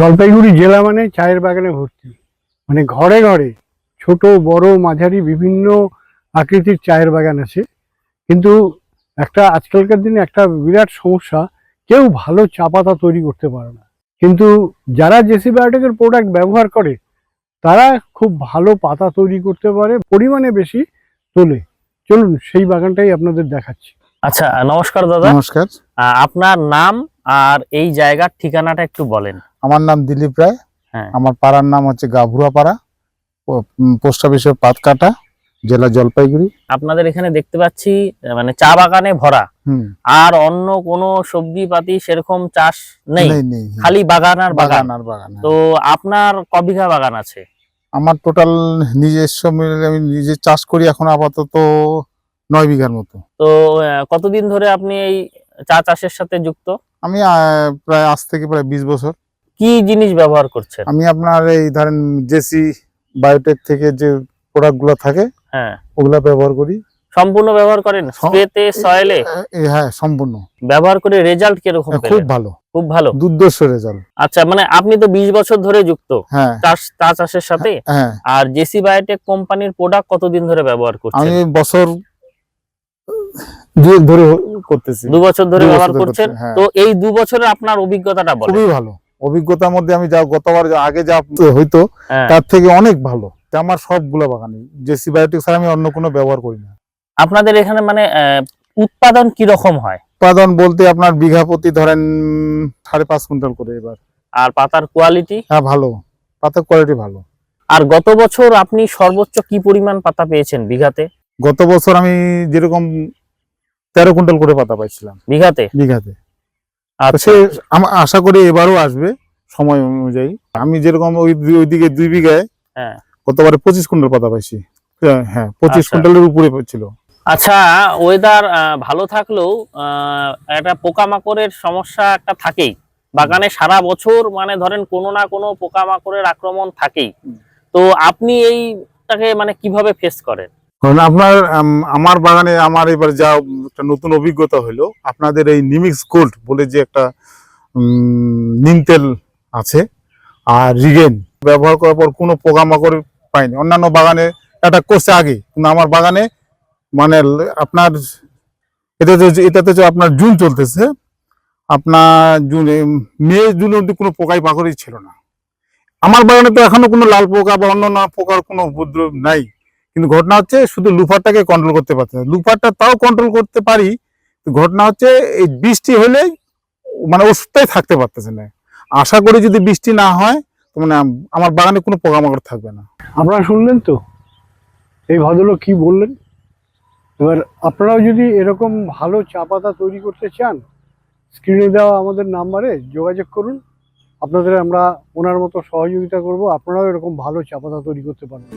জলপাইগুড়ি জেলা মানে চায়ের বাগানে ভর্তি। মানে ঘরে ঘরে ছোট বড় মাঝারি বিভিন্ন আকৃতির চায়ের বাগান আছে। কিন্তু আজকালকার দিনে একটা বিরাট সমস্যা, কেউ ভালো চা পাতা তৈরি করতে পারে না। কিন্তু যারা জেসি বায়োটেকের প্রোডাক্ট ব্যবহার করে তারা খুব ভালো পাতা তৈরি করতে পারে, পরিমাণে বেশি তোলে। চলুন সেই বাগানটাই আপনাদের দেখাচ্ছি। আচ্ছা, নমস্কার দাদা। নমস্কার। আপনার নাম আর এই জায়গার ঠিকানাটা একটু বলেন। আমার নাম দিলীপ রায়। হ্যাঁ। আমার পাড়ার নাম হচ্ছে গাভুরা পাড়া, পোস্ট অফিসের পাতকাটা, জেলা জলপাইগুড়ি। আপনাদের এখানে দেখতে পাচ্ছি মানে চা বাগানে ভরা, আর অন্য কোনো সবজি পাতি সেরকম চাষ নেই, খালি বাগান আর বাগান। তো আপনার ক বিঘা বাগান আছে? আমার টোটাল নিজস্ব মিলে আমি নিজে চাষ করি এখন আপাতত 9 বিঘার মতো। তো কতদিন ধরে আপনি এই চা চাষের সাথে যুক্ত? আমি প্রায় আজ থেকে প্রায় 20 বছর। কি জিনিস ব্যবহার করছেন? আমি আপনার এই ধরেন জেসি বায়োটেক থেকে যে প্রোডাক্ট গুলো থাকে, হ্যাঁ, ওগুলা ব্যবহার করি। সম্পূর্ণ ব্যবহার করেন? স্প্রেতে, সয়েলে? হ্যাঁ, সম্পূর্ণ ব্যবহার করে রেজাল্ট কিরকম পেলেন? খুব ভালো, খুব ভালো, দুর্ধর্ষ রেজাল্ট। আচ্ছা, মানে আপনি তো 20 বছর ধরে যুক্ত চা চাষের সাথে। হ্যাঁ। আর জেসি বায়োটেক কোম্পানির প্রোডাক্ট কতদিন ধরে ব্যবহার করছেন? আমি বছর 2 ধরে করতেছি। 2 বছর ধরে ব্যবহার করছেন। তো এই 2 বছরের আপনার অভিজ্ঞতাটা বলেন। খুবই ভালো। অভিজ্ঞতার মধ্যে আমি যা গতবার আগে যা হইতো তার থেকে অনেক ভালো। আমার সবগুলো বাগানে জেসি বায়োটেক ছাড়া আমি অন্য কোনো ব্যবহার করি না। আপনাদের এখানে মানে উৎপাদন কি রকম হয়? উৎপাদন বলতে আপনার বিঘা প্রতি ধরেন 5.5 কুইন্টাল করে এবার। আর পাতার কোয়ালিটি? হ্যাঁ, ভালো, পাতার কোয়ালিটি ভালো। আর গত বছর আপনি সর্বোচ্চ কি পরিমাণ পাতা পেয়েছেন বিঘাতে? গত বছর আমি যেরকম 13 কুইন্টাল করে পাতা পাইছিলাম বিঘাতে। আচ্ছা, আশা করি এবারও আসবে সময় অনুযায়ী। আমি যেরকম ওইদিকে 2 বিঘায় গতবারে 25 কুইন্টাল পাতা পাইছি। হ্যাঁ, 25 কুইন্টালের উপরে ছিল। আচ্ছা, ওয়েদার ভালো থাকলেও একটা পোকামাকড়ের সমস্যা একটা থাকেই বাগানে সারা বছর। মানে ধরেন কোনো না কোনো পোকামাকড়ের আক্রমণ থাকেই। তো আপনি এইটাকে মানে কিভাবে ফেস করেন? আপনার আমার বাগানে আমার এবার যা একটা নতুন অভিজ্ঞতা হলো, আপনাদের এই নিমিক্স গোল্ড বলে যে একটা নিম তেল আছে আর রিগেন ব্যবহার করার পর কোনো পোকামাকড় পাইনি। অন্যান্য বাগানে অ্যাটাক করছে আগে, কিন্তু আমার বাগানে মানে আপনার এটাতে আপনার জুন চলতেছে, আপনার মে জুন অব্দি কোনো পোকাই পাকড়ই ছিল না। আমার বাগানে তো এখনো কোনো লাল পোকা বা অন্য পোকার কোনো উপদ্রব নাই। কিন্তু ঘটনা হচ্ছে শুধু লুফারটাকে কন্ট্রোল করতে পারছে না। লুফারটা তাও কন্ট্রোল করতে পারি, ঘটনা হচ্ছে এই বৃষ্টি হলে মানে ওষুধটাই থাকতে পারতেছে না। আশা করি যদি বৃষ্টি না হয় মানে আমার বাগানে কোনো পোকামাকড় থাকবে না। আপনারা শুনলেন তো এই ভদ্রলোক কি বললেন। এবার আপনারাও যদি এরকম ভালো চা পাতা তৈরি করতে চান, স্ক্রিনে দেওয়া আমাদের নাম্বারে যোগাযোগ করুন। আপনাদের আমরা ওনার মতো সহযোগিতা করব, আপনারাও এরকম ভালো চা পাতা তৈরি করতে পারবেন।